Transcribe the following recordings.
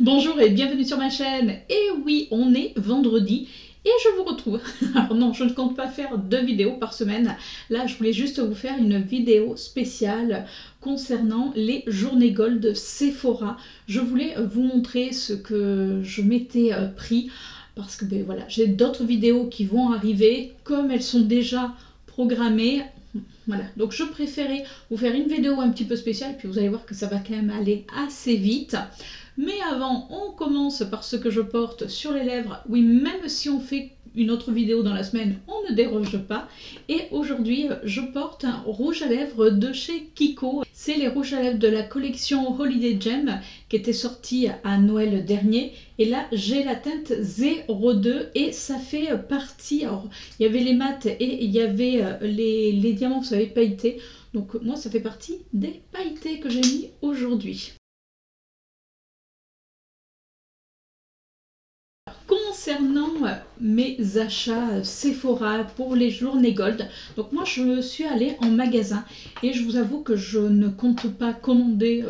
Bonjour et bienvenue sur ma chaîne. Et oui, on est vendredi et je vous retrouve. Alors non, je ne compte pas faire 2 vidéos par semaine. Là, je voulais juste vous faire une vidéo spéciale concernant les journées gold Sephora. Je voulais vous montrer ce que je m'étais pris parce que voilà, j'ai d'autres vidéos qui vont arriver comme elles sont déjà programmées. Voilà, donc je préférais vous faire une vidéo un petit peu spéciale, puis vous allez voir que ça va quand même aller assez vite. Mais avant, on commence par ce que je porte sur les lèvres. Oui, même si on fait une autre vidéo dans la semaine, on ne déroge pas. Et aujourd'hui, je porte un rouge à lèvres de chez Kiko. C'est les rouges à lèvres de la collection Holiday Gem qui était sortie à Noël dernier. Et là, j'ai la teinte 02 et ça fait partie... Alors, il y avait les mats et il y avait les diamants, vous savez, pailletés. Donc moi, ça fait partie des pailletés que j'ai mis aujourd'hui. Concernant mes achats Sephora pour les journées gold, donc moi je suis allée en magasin et je vous avoue que je ne compte pas commander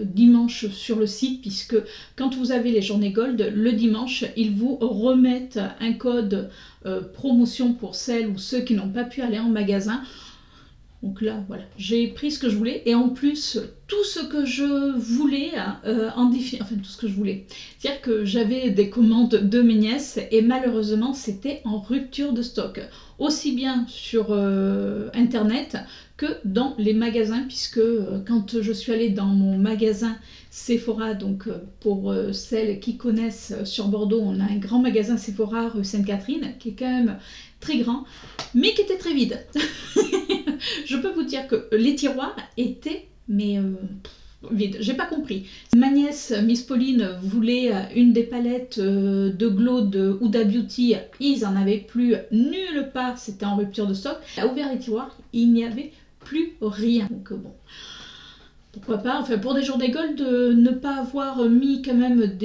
dimanche sur le site, puisque quand vous avez les journées gold, le dimanche ils vous remettent un code promotion pour celles ou ceux qui n'ont pas pu aller en magasin. Donc là, voilà, j'ai pris ce que je voulais et en plus, tout ce que je voulais, enfin tout ce que je voulais. C'est-à-dire que j'avais des commandes de mes nièces et malheureusement, c'était en rupture de stock. Aussi bien sur Internet que dans les magasins, puisque quand je suis allée dans mon magasin Sephora, donc pour celles qui connaissent sur Bordeaux, on a un grand magasin Sephora rue Sainte-Catherine, qui est quand même très grand, mais qui était très vide. Je peux vous dire que les tiroirs étaient vides, j'ai pas compris. Ma nièce Miss Pauline voulait une des palettes de Glow de Huda Beauty, ils en avaient plus nulle part, c'était en rupture de stock. Elle a ouvert les tiroirs, il n'y avait plus rien. Donc bon, pourquoi pas, enfin pour des journées gold, ne pas avoir mis quand même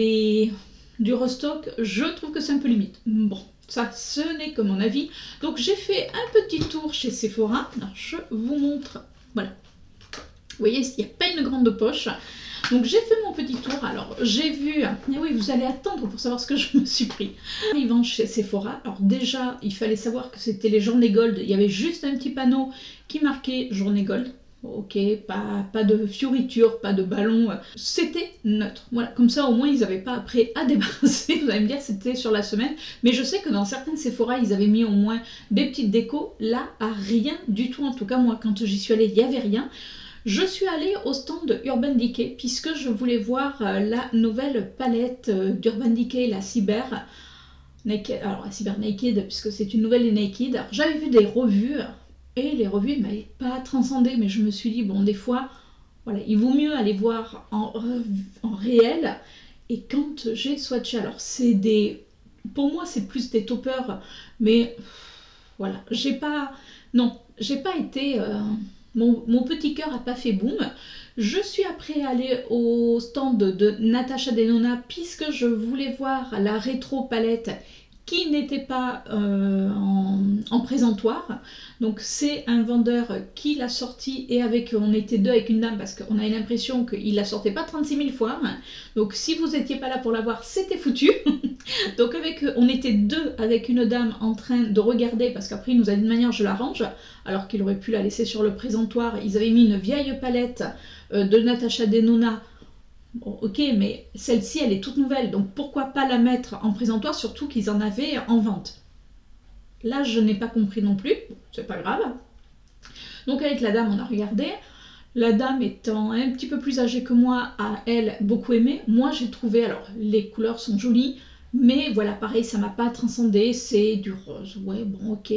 du restock, je trouve que c'est un peu limite. Bon. Ça, ce n'est que mon avis. Donc, j'ai fait un petit tour chez Sephora. Alors, je vous montre. Voilà. Vous voyez, il n'y a pas une grande poche. Donc, j'ai fait mon petit tour. Alors, j'ai vu... Et oui, vous allez attendre pour savoir ce que je me suis pris. Arrivant chez Sephora, alors déjà, il fallait savoir que c'était les journées gold. Il y avait juste un petit panneau qui marquait journée gold. Ok, pas de fioritures, pas de ballons, c'était neutre. Voilà, comme ça au moins ils n'avaient pas après à débarrasser. Vous allez me dire c'était sur la semaine, mais je sais que dans certaines Sephora ils avaient mis au moins des petites décos. Là, à rien du tout. En tout cas, moi quand j'y suis allée, il n'y avait rien. Je suis allée au stand Urban Decay puisque je voulais voir la nouvelle palette d'Urban Decay, la Cyber Naked. Alors la Cyber Naked, puisque c'est une nouvelle Naked. J'avais vu des revues. Et les revues ne m'avaient pas transcendé, mais je me suis dit, bon, des fois, voilà, il vaut mieux aller voir en réel. Et quand j'ai swatché, alors c'est des... Pour moi, c'est plus des toppers, mais voilà, j'ai pas... Non, j'ai pas été... Mon petit cœur n'a pas fait boum. Je suis après allée au stand de Natasha Denona, puisque je voulais voir la rétro palette qui n'était pas en présentoir. Donc c'est un vendeur qui l'a sorti et on était deux avec une dame parce qu'on a eu l'impression qu'il la sortait pas 36 000 fois. Donc si vous n'étiez pas là pour la voir, c'était foutu. Donc on était deux avec une dame en train de regarder, parce qu'après il nous a dit de manière je la range, alors qu'il aurait pu la laisser sur le présentoir. Ils avaient mis une vieille palette de Natasha Denona. Bon, ok, mais celle-ci, elle est toute nouvelle, donc pourquoi pas la mettre en présentoir, surtout qu'ils en avaient en vente. Là, je n'ai pas compris non plus, c'est pas grave. Donc avec la dame, on a regardé. La dame étant un petit peu plus âgée que moi, a, elle, beaucoup aimé. Moi, j'ai trouvé, alors, les couleurs sont jolies, mais voilà, pareil, ça m'a pas transcendé, c'est du rose. Ouais, bon, ok...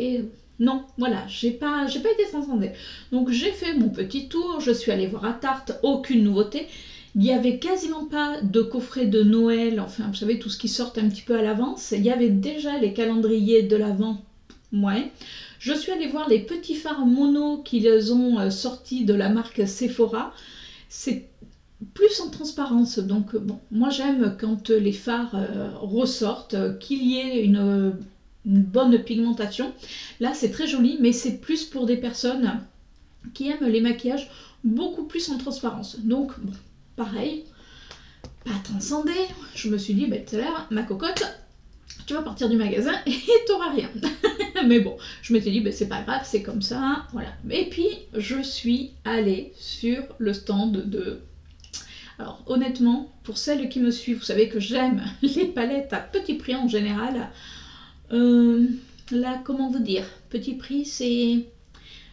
Non, voilà, j'ai pas été transcendée. Donc j'ai fait mon petit tour, je suis allée voir à Tarte, aucune nouveauté. Il n'y avait quasiment pas de coffret de Noël, enfin vous savez tout ce qui sort un petit peu à l'avance. Il y avait déjà les calendriers de l'Avent, ouais. Je suis allée voir les petits fards mono qu'ils ont sortis de la marque Sephora. C'est plus en transparence, donc bon, moi j'aime quand les fards ressortent, qu'il y ait une bonne pigmentation. Là c'est très joli, mais c'est plus pour des personnes qui aiment les maquillages beaucoup plus en transparence. Donc bon, pareil, pas transcender. Je me suis dit, bah, tout à l'heure, ma cocotte, tu vas partir du magasin et t'auras rien. Mais bon, je m'étais dit, bah, c'est pas grave, c'est comme ça, voilà. Et puis, je suis allée sur le stand de... Alors, honnêtement, pour celles qui me suivent, vous savez que j'aime les palettes à petit prix en général. Là, comment vous dire, petit prix, c'est...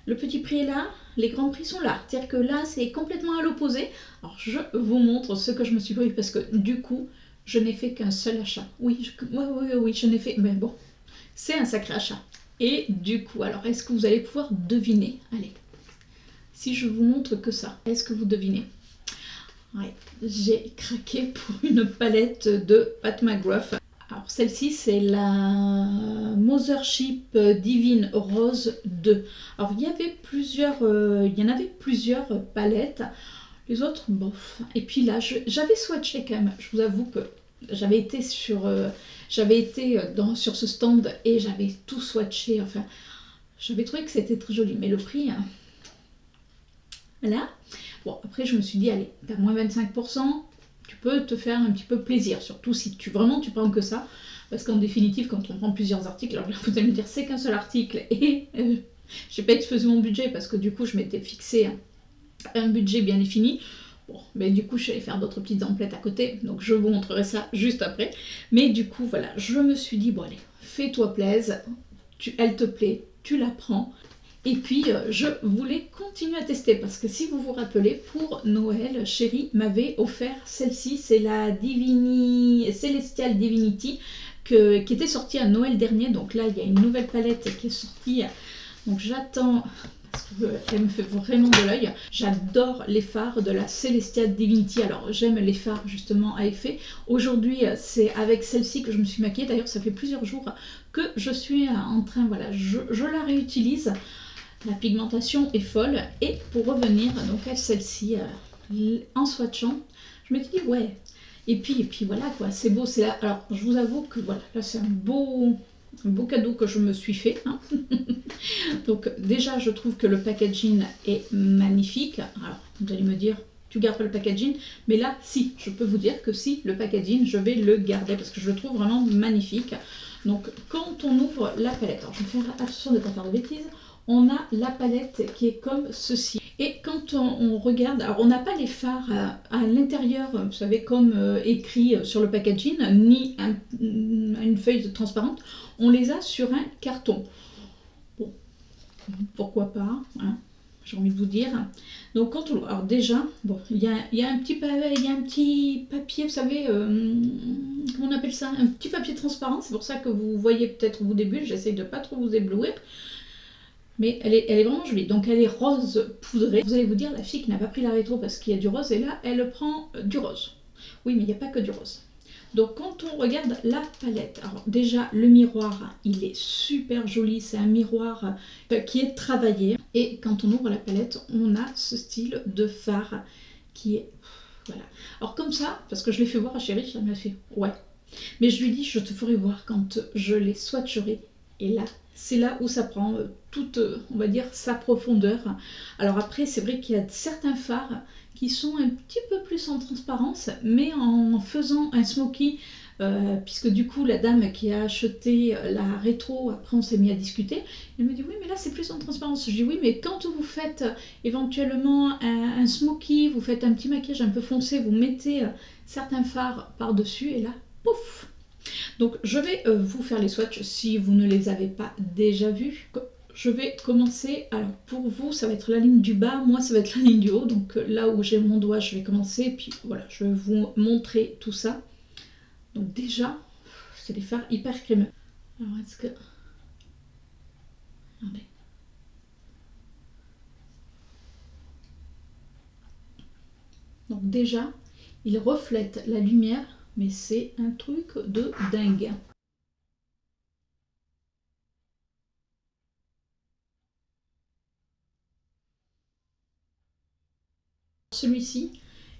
Le petit prix est là, les grands prix sont là. C'est-à-dire que là, c'est complètement à l'opposé. Alors, je vous montre ce que je me suis pris parce que du coup, je n'ai fait qu'un seul achat. Oui, oui, je n'ai fait... Mais bon, c'est un sacré achat. Et du coup, alors, est-ce que vous allez pouvoir deviner? Allez, si je vous montre que ça, est-ce que vous devinez? Ouais, j'ai craqué pour une palette de Pat McGrath. Alors celle-ci c'est la Mothership Divine Rose 2. Alors il y en avait plusieurs palettes. Les autres, bof. Et puis là, j'avais swatché quand même. Je vous avoue que j'avais été sur ce stand et j'avais tout swatché. Enfin, j'avais trouvé que c'était très joli. Mais le prix, hein, voilà. Bon, après je me suis dit, allez, t'as moins 25%. Tu peux te faire un petit peu plaisir, surtout si tu prends que ça, parce qu'en définitive, quand on prend plusieurs articles, alors là, vous allez me dire c'est qu'un seul article, et j'ai pas explosé mon budget, parce que du coup, je m'étais fixé un budget bien défini. Bon, mais du coup, je suis allée faire d'autres petites emplettes à côté, donc je vous montrerai ça juste après. Mais du coup, voilà, je me suis dit, bon allez, fais-toi plaisir, elle te plaît, tu la prends. Et puis, je voulais continuer à tester parce que si vous vous rappelez, pour Noël, Chérie m'avait offert celle-ci. C'est la Celestial Divinity qui était sortie à Noël dernier. Donc là, il y a une nouvelle palette qui est sortie. Donc j'attends, parce qu'elle me fait vraiment de l'œil. J'adore les fards de la Celestial Divinity. Alors, j'aime les fards justement à effet. Aujourd'hui, c'est avec celle-ci que je me suis maquillée. D'ailleurs, ça fait plusieurs jours que je suis en train, voilà, je la réutilise. La pigmentation est folle. Et pour revenir donc à celle-ci, en swatchant, je me suis dit ouais. Et puis voilà quoi, c'est beau, c'est là. Alors je vous avoue que voilà, là c'est un beau cadeau que je me suis fait. Hein. Donc déjà je trouve que le packaging est magnifique. Alors vous allez me dire, tu gardes pas le packaging, mais là si, je peux vous dire que si, le packaging, je vais le garder parce que je le trouve vraiment magnifique. Donc quand on ouvre la palette, alors je vais faire attention de ne pas faire de bêtises. On a la palette qui est comme ceci. Et quand on regarde, alors on n'a pas les fards à l'intérieur, vous savez, comme écrit sur le packaging, ni une feuille transparente, on les a sur un carton. Bon, pourquoi pas, hein, j'ai envie de vous dire. Donc quand on... Alors déjà, bon, il y a un petit papier, vous savez, comment on appelle ça? Un petit papier transparent, c'est pour ça que vous voyez peut-être vos débuts, j'essaye de pas trop vous éblouir. Mais elle est vraiment jolie. Donc elle est rose poudrée. Vous allez vous dire, la fille qui n'a pas pris la rétro parce qu'il y a du rose, et là, elle prend du rose. Oui, mais il n'y a pas que du rose. Donc quand on regarde la palette, alors déjà le miroir, il est super joli. C'est un miroir qui est travaillé. Et quand on ouvre la palette, on a ce style de fard qui est... Voilà. Alors comme ça, parce que je l'ai fait voir à Chérie, elle m'a fait ouais. Mais je lui dis, je te ferai voir quand je les swatcherai. Et là, c'est là où ça prend toute, on va dire, sa profondeur. Alors après, c'est vrai qu'il y a certains fards qui sont un petit peu plus en transparence, mais en faisant un smoky, puisque du coup, la dame qui a acheté la rétro, après on s'est mis à discuter, elle me dit oui, mais là c'est plus en transparence. Je dis oui, mais quand vous faites éventuellement un smoky, vous faites un petit maquillage un peu foncé, vous mettez certains fards par-dessus, et là, pouf! Donc je vais vous faire les swatchs si vous ne les avez pas déjà vus. Je vais commencer, alors pour vous ça va être la ligne du bas, moi ça va être la ligne du haut. Donc là où j'ai mon doigt je vais commencer et puis voilà, je vais vous montrer tout ça. Donc déjà, c'est des fards hyper crémeux. Alors est-ce que... Regardez. Donc déjà, il reflète la lumière, mais c'est un truc de dingue. Celui-ci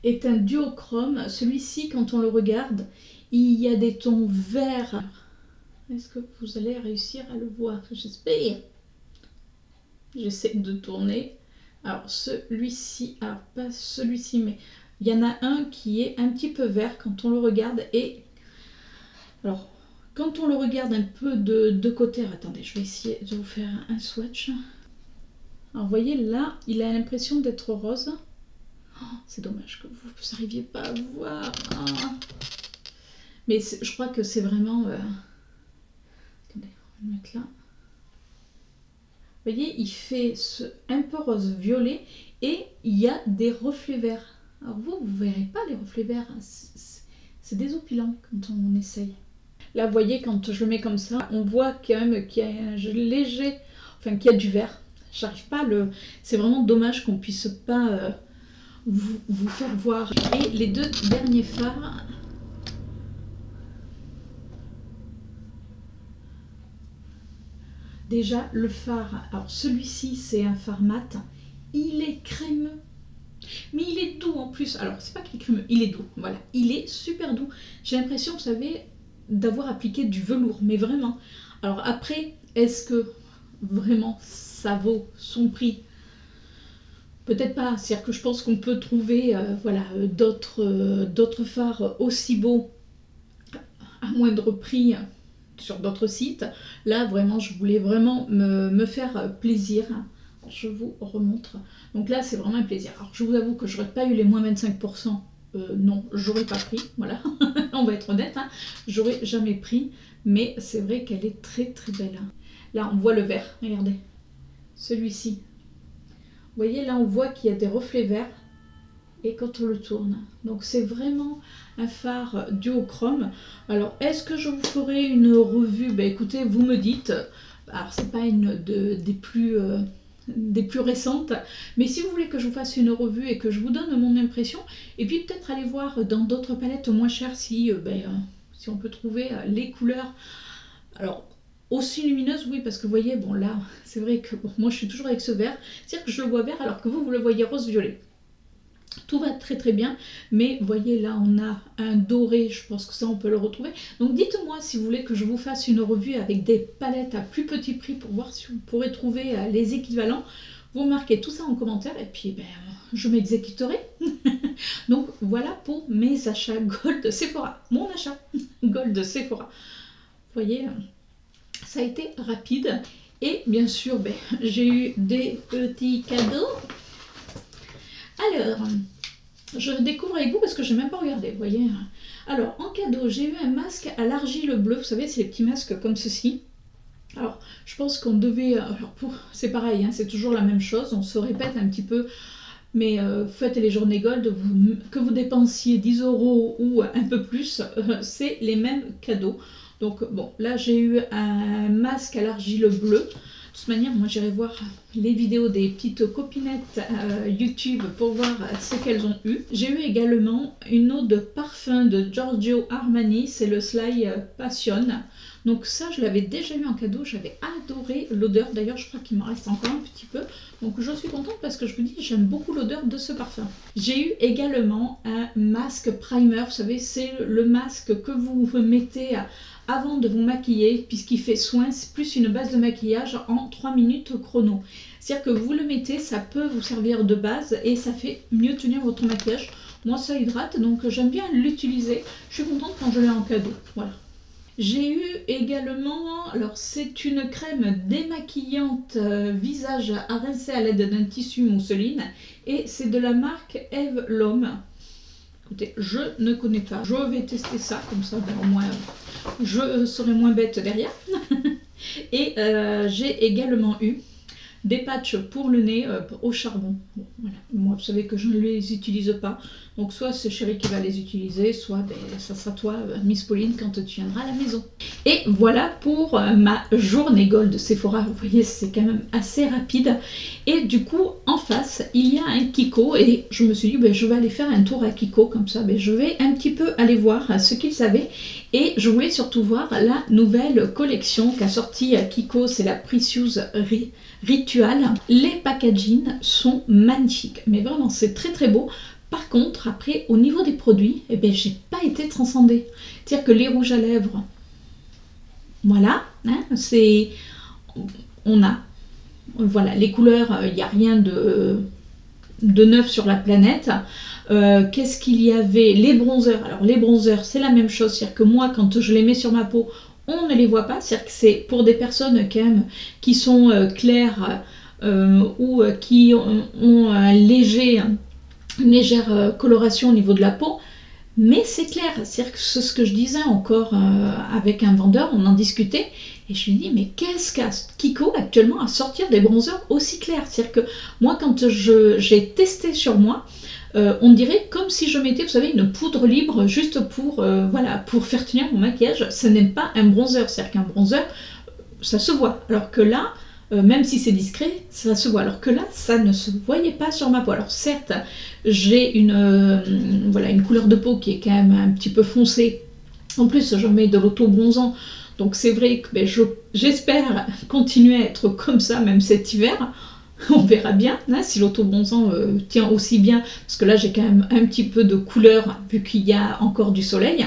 est un duochrome. Celui-ci, quand on le regarde, il y a des tons verts. Est-ce que vous allez réussir à le voir? J'espère. J'essaie de tourner. Alors celui-ci, alors pas celui-ci, mais Il y en a un qui est un petit peu vert quand on le regarde. Et alors, quand on le regarde un peu de côté, attendez, je vais essayer de vous faire un swatch. Alors, vous voyez, là, il a l'impression d'être rose. Oh, c'est dommage que vous n'arriviez pas à voir. Ah. Mais je crois que c'est vraiment... Attendez, on va le mettre là. Vous voyez, il fait un peu rose-violet et il y a des reflets verts. Alors vous ne verrez pas les reflets verts. C'est désopilant quand on essaye. Là, vous voyez, quand je le mets comme ça, on voit quand même qu'il y a un léger... Enfin, qu'il y a du vert. J'arrive pas à le... C'est vraiment dommage qu'on puisse pas vous faire voir. Et les deux derniers fards... Déjà, le fard, alors celui-ci, c'est un fard mat. Il est crémeux. Mais il est doux en plus. Alors, c'est pas qu'il est crémeux, il est doux. Voilà, il est super doux. J'ai l'impression, vous savez, d'avoir appliqué du velours. Mais vraiment. Alors après, est-ce que vraiment ça vaut son prix? Peut-être pas. C'est-à-dire que je pense qu'on peut trouver voilà, d'autres fards aussi beaux à moindre prix sur d'autres sites. Là, vraiment, je voulais vraiment me faire plaisir. Je vous remontre. Donc là, c'est vraiment un plaisir. Alors, je vous avoue que j'aurais pas eu les moins 25%. Non, j'aurais pas pris. Voilà, on va être honnête. Hein. J'aurais jamais pris. Mais c'est vrai qu'elle est très très belle. Là, on voit le vert. Regardez. Celui-ci. Vous voyez, là, on voit qu'il y a des reflets verts. Et quand on le tourne. Donc c'est vraiment un fard duochrome. Alors est-ce que je vous ferai une revue? Ben écoutez, vous me dites. Alors c'est pas une des plus récentes, mais si vous voulez que je vous fasse une revue et que je vous donne mon impression, et puis peut-être aller voir dans d'autres palettes moins chères si on peut trouver les couleurs. Alors aussi lumineuses, oui, parce que vous voyez, bon là, c'est vrai que bon, moi je suis toujours avec ce vert, c'est-à-dire que je le vois vert alors que vous le voyez rose-violet. Tout va très très bien, mais vous voyez là on a un doré, je pense que ça on peut le retrouver. Donc dites-moi si vous voulez que je vous fasse une revue avec des palettes à plus petit prix pour voir si vous pourrez trouver les équivalents. Vous marquez tout ça en commentaire et puis je m'exécuterai. Donc voilà pour mes achats Gold Sephora, mon achat Gold Sephora. Vous voyez, ça a été rapide et bien sûr j'ai eu des petits cadeaux. Alors, je découvre avec vous parce que je n'ai même pas regardé, vous voyez. Alors, en cadeau, j'ai eu un masque à l'argile bleue. Vous savez, c'est les petits masques comme ceci. Alors, je pense qu'on devait... c'est pareil, hein, c'est toujours la même chose. On se répète un petit peu. Mais faites les journées Gold, que vous dépensiez 10 € ou un peu plus, c'est les mêmes cadeaux. Donc, bon, là, j'ai eu un masque à l'argile bleue. De toute manière, moi j'irai voir les vidéos des petites copinettes YouTube pour voir ce qu'elles ont eu. J'ai eu également une eau de parfum de Giorgio Armani, c'est le Sly Passion. Donc ça, je l'avais déjà eu en cadeau, j'avais adoré l'odeur. D'ailleurs, je crois qu'il m'en reste encore un petit peu. Donc je suis contente parce que je vous dis, j'aime beaucoup l'odeur de ce parfum. J'ai eu également un masque primer, vous savez, c'est le masque que vous mettez avant de vous maquiller, puisqu'il fait soin, c'est plus une base de maquillage en 3 minutes chrono. C'est-à-dire que vous le mettez, ça peut vous servir de base et ça fait mieux tenir votre maquillage. Moi, ça hydrate, donc j'aime bien l'utiliser. Je suis contente quand je l'ai en cadeau. Voilà. J'ai eu également, alors c'est une crème démaquillante visage à rincer à l'aide d'un tissu mousseline et c'est de la marque Eve L'Homme. Écoutez, je ne connais pas. Je vais tester ça, comme ça, au moins, je serai moins bête derrière. Et j'ai également eu des patchs pour le nez au charbon. Bon, voilà. Moi, vous savez que je ne les utilise pas. Donc, soit c'est Chérie qui va les utiliser, soit ça sera toi, Miss Pauline, quand tu viendras à la maison. Et voilà pour ma journée Gold Sephora. Vous voyez, c'est quand même assez rapide. Et du coup, en face, il y a un Kiko. Et je me suis dit, je vais aller faire un tour à Kiko. Comme ça, je vais un petit peu aller voir ce qu'ils avaient. Et je voulais surtout voir la nouvelle collection qu'a sorti Kiko. C'est la Precious Ritual. Les packaging sont magnifiques. Mais vraiment, c'est très très beau. Par contre, après, au niveau des produits, j'ai pas été transcendée. C'est-à-dire que les rouges à lèvres, voilà, hein, on a, voilà, les couleurs, il n'y a rien de de neuf sur la planète. Qu'est-ce qu'il y avait? Les bronzers. Alors les bronzers, c'est la même chose, c'est-à-dire que moi, quand je les mets sur ma peau, on ne les voit pas, c'est-à-dire que c'est pour des personnes quand même qui sont claires ou qui ont une légère coloration au niveau de la peau. Mais c'est clair, c'est ce que je disais encore avec un vendeur, on en discutait, et je lui dis mais qu'est-ce qu'a Kiko actuellement à sortir des bronzers aussi clairs? C'est-à-dire que moi quand j'ai testé sur moi, on dirait comme si je mettais, vous savez, une poudre libre juste pour, voilà, pour faire tenir mon maquillage. Ce n'est pas un bronzer, c'est-à-dire qu'un bronzer, ça se voit, alors que là, même si c'est discret, ça se voit. Alors que là, ça ne se voyait pas sur ma peau. Alors certes, j'ai voilà, une couleur de peau qui est quand même un petit peu foncée. En plus, je mets de l'auto-bronzant. Donc c'est vrai que j'espère continuer à être comme ça, même cet hiver. On verra bien hein, si l'auto-bronzant tient aussi bien. Parce que là, j'ai quand même un petit peu de couleur, vu qu'il y a encore du soleil.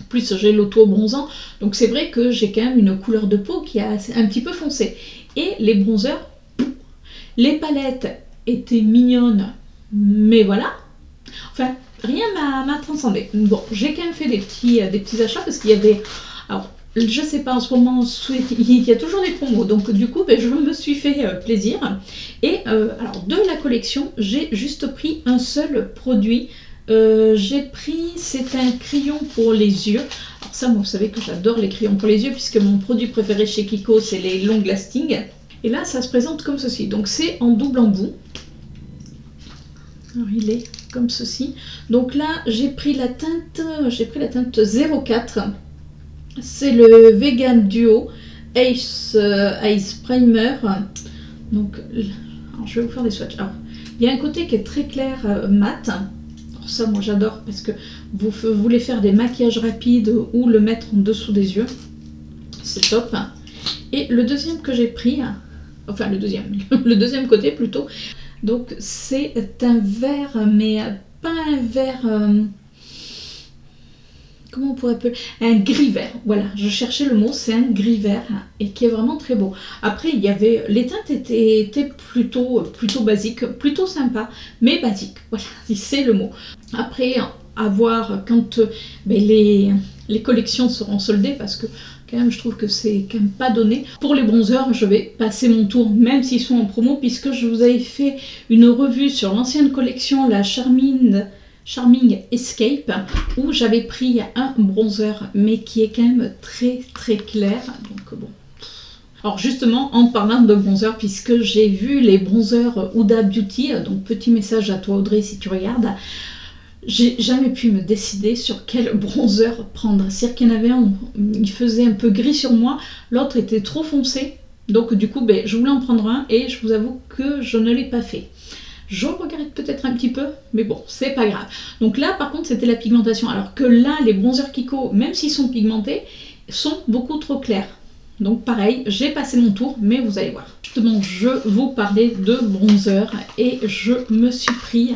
Plus j'ai l'auto-bronzant. Donc c'est vrai que j'ai quand même une couleur de peau qui est un petit peu foncée. Et les bronzers, les palettes étaient mignonnes, mais voilà. Enfin, rien m'a transcendé. Bon, j'ai quand même fait des petits achats parce qu'il y avait... Alors, je sais pas, en ce moment, il y a toujours des promos. Donc, du coup, je me suis fait plaisir. Et alors, de la collection, j'ai juste pris un seul produit. J'ai pris, c'est un crayon pour les yeux. Alors ça, moi, vous savez que j'adore les crayons pour les yeux puisque mon produit préféré chez Kiko, c'est les long lasting. Et là, ça se présente comme ceci. Donc c'est en double embout. Alors il est comme ceci. Donc là, j'ai pris la teinte 04. C'est le Vegan Duo Ice Primer. Donc, alors, je vais vous faire des swatchs. Alors, il y a un côté qui est très clair mat. Ça moi j'adore parce que vous voulez faire des maquillages rapides ou le mettre en dessous des yeux, c'est top. Et le deuxième que j'ai pris, enfin le deuxième côté plutôt, donc c'est un vert, mais pas un vert, comment on pourrait appeler, un gris vert, voilà, je cherchais le mot, c'est un gris vert et qui est vraiment très beau. Après il y avait, les teintes étaient plutôt basiques, plutôt sympa, mais basiques, voilà, c'est le mot. Après à voir quand les collections seront soldées, parce que quand même je trouve que c'est quand même pas donné. Pour les bronzers, je vais passer mon tour même s'ils sont en promo, puisque je vous avais fait une revue sur l'ancienne collection, la Charming Escape, où j'avais pris un bronzer mais qui est quand même très clair. Donc bon. Alors justement, en parlant de bronzer, puisque j'ai vu les bronzers Huda Beauty, donc petit message à toi Audrey si tu regardes, j'ai jamais pu me décider sur quel bronzer prendre. C'est-à-dire qu'il y en avait un, il faisait un peu gris sur moi, l'autre était trop foncé, donc du coup je voulais en prendre un et je vous avoue que je ne l'ai pas fait. Je regrette peut-être un petit peu, mais bon, c'est pas grave. Donc là, par contre, c'était la pigmentation. Alors que là, les bronzers Kiko, même s'ils sont pigmentés, sont beaucoup trop clairs. Donc pareil, j'ai passé mon tour, mais vous allez voir. Justement, je vous parlais de bronzer et je me suis pris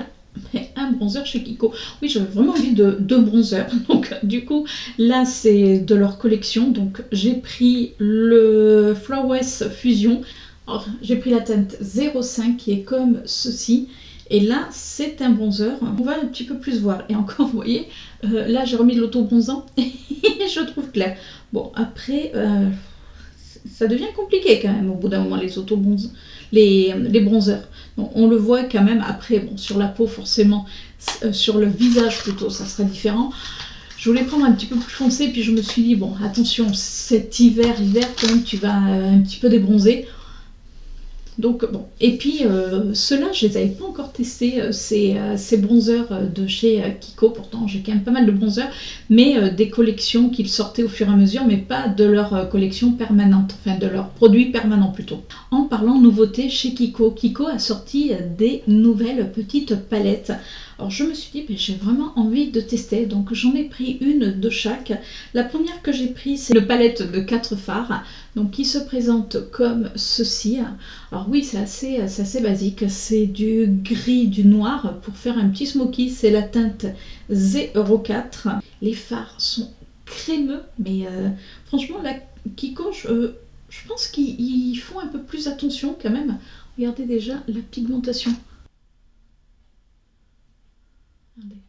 un bronzer chez Kiko. Oui, j'avais vraiment envie de bronzer. Donc du coup, là, c'est de leur collection. Donc j'ai pris le Flawless Fusion. Alors, j'ai pris la teinte 05 qui est comme ceci. Et là, c'est un bronzer. On va un petit peu plus voir. Et encore, vous voyez, là, j'ai remis de l'auto-bronzant et je trouve clair. Bon, après, ça devient compliqué quand même au bout d'un moment, les auto-bronzants, les bronzers. Donc, on le voit quand même après, bon, sur la peau, forcément, sur le visage plutôt, ça sera différent. Je voulais prendre un petit peu plus foncé, puis je me suis dit, bon, attention, cet hiver, quand même, tu vas un petit peu débronzer. Donc bon, et puis ceux-là, je les avais pas encore testés, ces bronzers de chez Kiko. Pourtant j'ai quand même pas mal de bronzers, mais des collections qu'ils sortaient au fur et à mesure, mais pas de leur collection permanente, enfin de leurs produits permanents plutôt. En parlant nouveauté chez Kiko, Kiko a sorti des nouvelles petites palettes. Alors je me suis dit, j'ai vraiment envie de tester, donc j'en ai pris une de chaque. La première que j'ai prise, c'est une palette de 4 fards, donc qui se présente comme ceci. Alors oui, c'est assez basique, c'est du gris, du noir pour faire un petit smoky, c'est la teinte 04. Les fards sont crémeux, mais franchement, la Kiko, je pense qu'ils font un peu plus attention quand même. Regardez déjà la pigmentation. Regardez.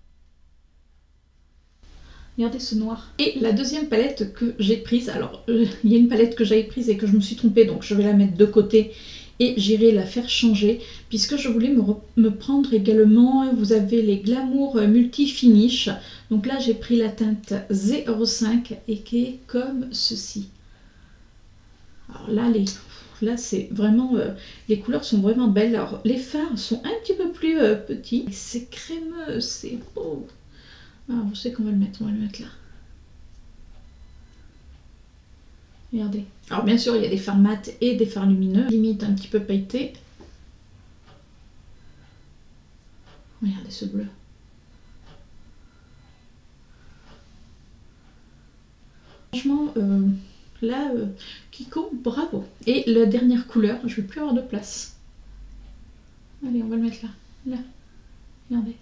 Regardez ce noir. Et la deuxième palette que j'ai prise, alors il y a une palette que j'avais prise et que je me suis trompée, donc je vais la mettre de côté et j'irai la faire changer, puisque je voulais me prendre également, vous avez les Glamour Multi Finish. Donc là j'ai pris la teinte 05 et qui est comme ceci. Alors là c'est vraiment, les couleurs sont vraiment belles. Alors les fards sont un petit peu plus petits, c'est crémeux, c'est beau. Alors, je sais qu'on va le mettre, on va le mettre là. Regardez. Alors bien sûr, il y a des fards mat et des fards lumineux, limite un petit peu pailletés. Regardez ce bleu. Franchement, là, Kiko, bravo. Et la dernière couleur, je ne vais plus avoir de place. Allez, on va le mettre là. Là. Regardez.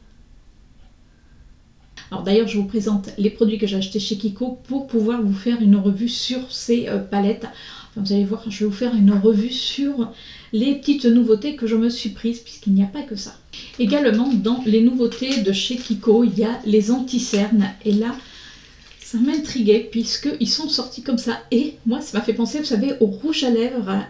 Alors d'ailleurs, je vous présente les produits que j'ai achetés chez Kiko pour pouvoir vous faire une revue sur ces palettes. Enfin, vous allez voir, je vais vous faire une revue sur les petites nouveautés que je me suis prises, puisqu'il n'y a pas que ça. Également, dans les nouveautés de chez Kiko, il y a les anti-cernes. Et là, ça m'intriguait, puisqu'ils sont sortis comme ça. Et moi, ça m'a fait penser, vous savez, au rouge à lèvres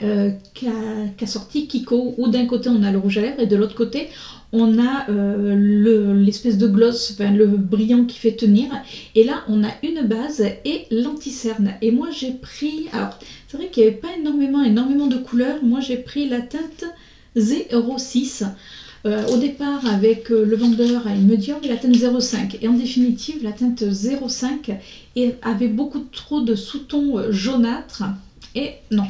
qu'a sorti Kiko, où d'un côté, on a le rouge à lèvres, et de l'autre côté, on a l'espèce de gloss, enfin, le brillant qui fait tenir. Et là, on a une base et l'anti-cerne. Et moi, j'ai pris... Alors, c'est vrai qu'il n'y avait pas énormément de couleurs. Moi, j'ai pris la teinte 06. Au départ, avec le vendeur, il me dit oh, la teinte 05. Et en définitive, la teinte 05 avait beaucoup trop de sous-tons jaunâtres. Et non.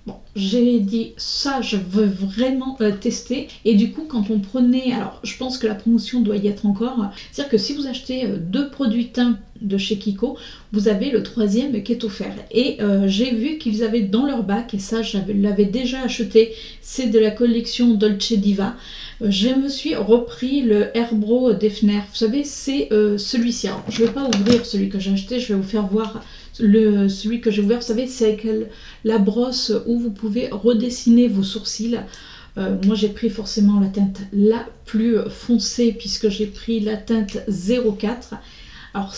Bon, j'ai dit ça, je veux vraiment tester. Et du coup, quand on prenait, alors je pense que la promotion doit y être encore, c'est-à-dire que si vous achetez 2 produits teints de chez Kiko, vous avez le 3e qui est offert. Et j'ai vu qu'ils avaient dans leur bac, et ça je l'avais déjà acheté, c'est de la collection Dolce Diva. Je me suis repris le Airbro Defner. Vous savez, c'est celui-ci. Alors, je ne vais pas ouvrir celui que j'ai acheté, je vais vous faire voir celui que j'ai ouvert. Vous savez, c'est avec la brosse où vous pouvez redessiner vos sourcils. Moi, j'ai pris forcément la teinte la plus foncée, puisque j'ai pris la teinte 04. Alors,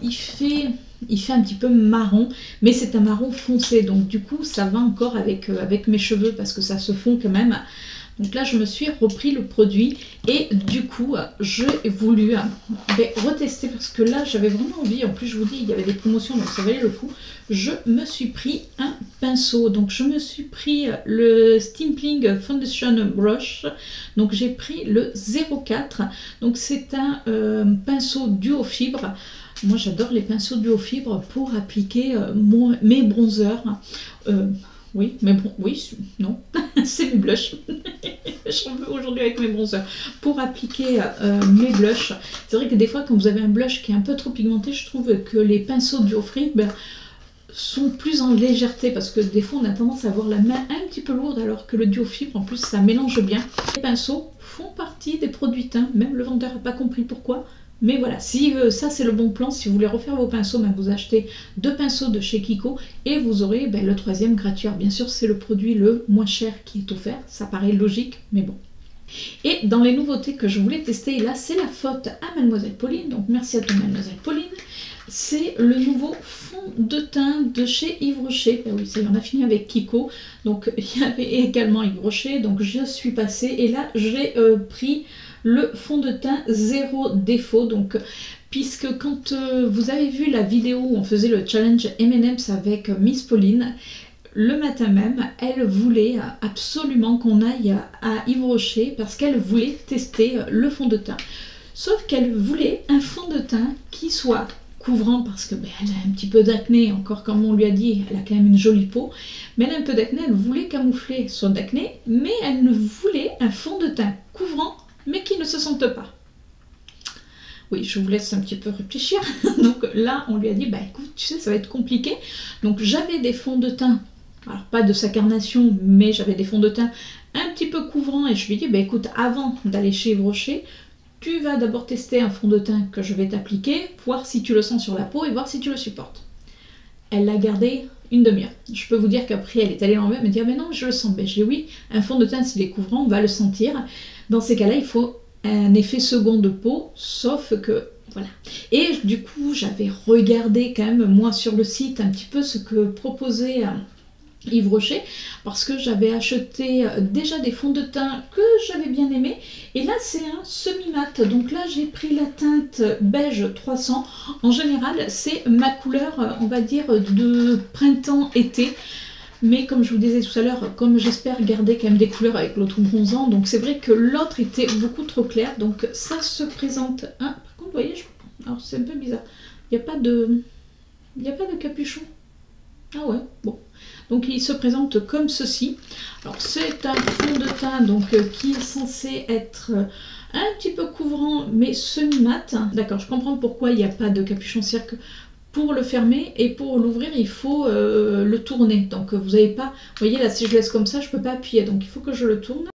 il fait un petit peu marron, mais c'est un marron foncé. Donc, du coup, ça va encore avec mes cheveux, parce que ça se fond quand même. Donc là, je me suis repris le produit et du coup, j'ai voulu retester parce que là, j'avais vraiment envie. En plus, je vous dis, il y avait des promotions, donc ça valait le coup. Je me suis pris un pinceau. Donc, je me suis pris le Stimpling Foundation Brush. Donc, j'ai pris le 04. Donc, c'est un pinceau duo fibre. Moi, j'adore les pinceaux duo fibre pour appliquer mes bronzers. Oui, mais bon, oui, non, c'est mes blushs. J'en veux aujourd'hui avec mes bronzers. Pour appliquer mes blushs, c'est vrai que des fois, quand vous avez un blush qui est un peu trop pigmenté, je trouve que les pinceaux duo fibre sont plus en légèreté, parce que des fois, on a tendance à avoir la main un petit peu lourde, alors que le duo fibre, en plus, ça mélange bien. Les pinceaux font partie des produits teints, même le vendeur n'a pas compris pourquoi. Mais voilà, si ça c'est le bon plan, si vous voulez refaire vos pinceaux, vous achetez 2 pinceaux de chez Kiko et vous aurez le 3e gratuit. Alors, bien sûr, c'est le produit le moins cher qui est offert, ça paraît logique, mais bon. Et dans les nouveautés que je voulais tester, là, c'est la faute à Mademoiselle Pauline, donc merci à toi Mademoiselle Pauline. C'est le nouveau fond de teint de chez Yves Rocher. Ben oui, ça y est, on a fini avec Kiko, donc il y avait également Yves Rocher, donc je suis passée et là j'ai pris le fond de teint zéro défaut. Donc, puisque quand vous avez vu la vidéo où on faisait le challenge M&M's avec Miss Pauline, le matin même, elle voulait absolument qu'on aille à Yves Rocher parce qu'elle voulait tester le fond de teint. Sauf qu'elle voulait un fond de teint qui soit couvrant parce que elle a un petit peu d'acné, encore comme on lui a dit, elle a quand même une jolie peau, mais elle a un peu d'acné, elle voulait camoufler son acné, mais elle voulait un fond de teint couvrant mais qui ne se sentent pas. Oui, je vous laisse un petit peu réfléchir. Donc là, on lui a dit, écoute, tu sais, ça va être compliqué. Donc j'avais des fonds de teint, alors pas de sa carnation, mais j'avais des fonds de teint un petit peu couvrants. Et je lui ai dit, écoute, avant d'aller chez Yves Rocher, tu vas d'abord tester un fond de teint que je vais t'appliquer, voir si tu le sens sur la peau et voir si tu le supportes. Elle l'a gardé une demi-heure. Je peux vous dire qu'après, elle est allée en bas, elle me dit, mais non, je le sens. Je dis, oui, un fond de teint, s'il est couvrant, on va le sentir. Dans ces cas-là, il faut un effet second de peau, sauf que voilà. Et du coup, j'avais regardé quand même moi sur le site un petit peu ce que proposait Yves Rocher, parce que j'avais acheté déjà des fonds de teint que j'avais bien aimé, et là c'est un semi-mat, donc là j'ai pris la teinte beige 300. En général c'est ma couleur, on va dire, de printemps-été, mais comme je vous disais tout à l'heure, comme j'espère garder quand même des couleurs avec l'autre bronzant, donc c'est vrai que l'autre était beaucoup trop clair, donc ça se présente. Par contre vous voyez, alors c'est un peu bizarre, il n'y a pas de capuchon. Ah ouais, bon. Donc il se présente comme ceci. Alors c'est un fond de teint donc, qui est censé être un petit peu couvrant mais semi-mat. D'accord, je comprends pourquoi il n'y a pas de capuchon, c'est-à-dire que pour le fermer et pour l'ouvrir il faut le tourner. Donc vous n'avez pas, vous voyez là si je laisse comme ça je ne peux pas appuyer, donc il faut que je le tourne.